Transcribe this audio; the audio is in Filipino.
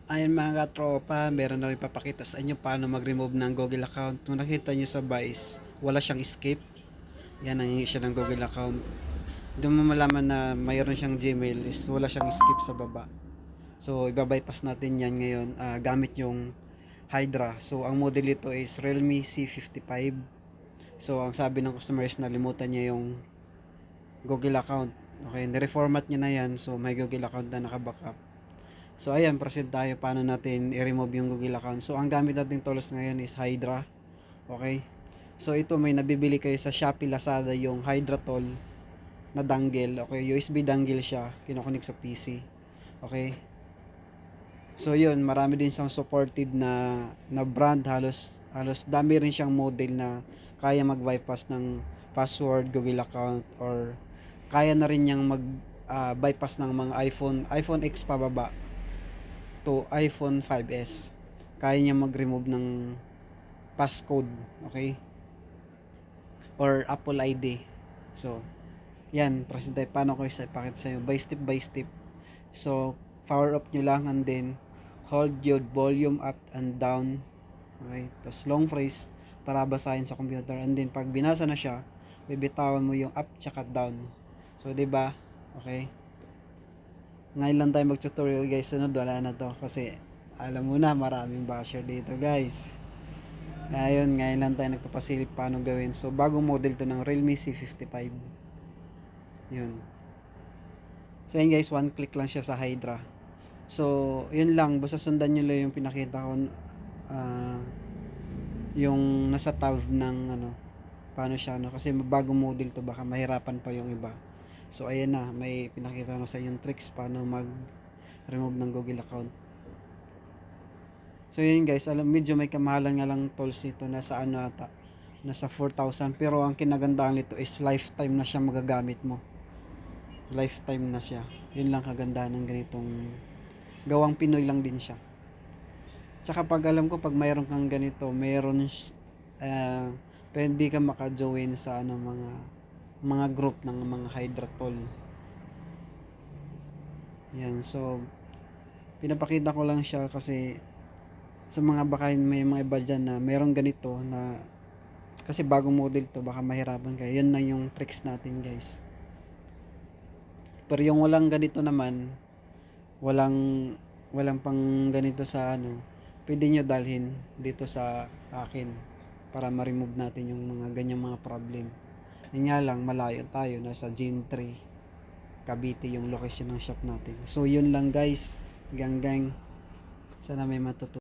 Ayun mga katropa, meron ako ipapakita sa inyo paano mag-remove ng Google account. Kung nakita nyo sa Vice, wala siyang escape. Yan, nangingi siya ng Google account. Doon mo malaman na mayroon siyang Gmail is wala siyang escape sa baba. So, ibabypass natin yan ngayon gamit yung Hydra. So, ang model ito is Realme C55. So, ang sabi ng customers na limutan niya yung Google account. Okay, nireformat niya na yan. So, may Google account na nakabackup. So ayan, proceed tayo paano natin i-remove yung Google account. So ang gamit nating tools ngayon is Hydra. Okay? So ito may nabibili kayo sa Shopee, Lazada yung Hydra tool na dangle. Okay, USB dangle siya, kinokonek sa PC. Okay? So yun, marami din siyang supported na brand, halos halos dami rin siyang model na kaya mag-bypass ng password, Google account, or kaya na rin niyang mag bypass ng mga iPhone X pababa to iPhone 5S. Kaya niya mag-remove ng passcode, okay? Or Apple ID. So, yan, proceed tayo. Paano ko ipakita sa inyo? By step. So, power up nyo lang and then hold your volume up and down. Okay? Tapos long press para basahin sa computer. And then, pag binasa na siya, bibitawan mo yung up tsaka down. So, 'di ba? Okay? Ngayon lang tayo mag-tutorial guys. Sunod wala na to kasi alam mo na maraming basher dito guys. Ngayon lang tayo nagpapasilip paano gawin. So bagong model to ng Realme C55. Yun. So yun guys, one click lang siya sa Hydra. So yun lang, basta sundan nyo lang yung pinakita ko yung nasa tab ng ano, paano siya no, kasi bagong model to, baka mahirapan pa yung iba. So ayan na, may pinakita ko sa yung tricks paano mag remove ng Google account. So yun guys, alam medyo may kamahalan nga lang tools nito, nasa ano ata, nasa 4,000, pero ang kinagandahan nito is lifetime na siya magagamit mo. Lifetime na siya. Yun lang kagandahan ng ganitong gawang Pinoy lang din siya. Tsaka pag alam ko pag mayroon kang ganito, mayroon pwede ka maka-join sa ano mga group ng mga Hydra tool. Yan, so pinapakita ko lang siya kasi sa mga baka may mga iba dyan na mayroong ganito na kasi bagong model to, baka mahirapan kayo. Yan na yung tricks natin guys. Pero yung walang ganito naman, walang walang pang ganito sa ano, pwede nyo dalhin dito sa akin para ma-remove natin yung mga ganyang mga problem. Yun nga lang, malayo tayo, nasa Gen 3 Cavite yung location ng shop natin. So yun lang guys, gang, sana may matutunan.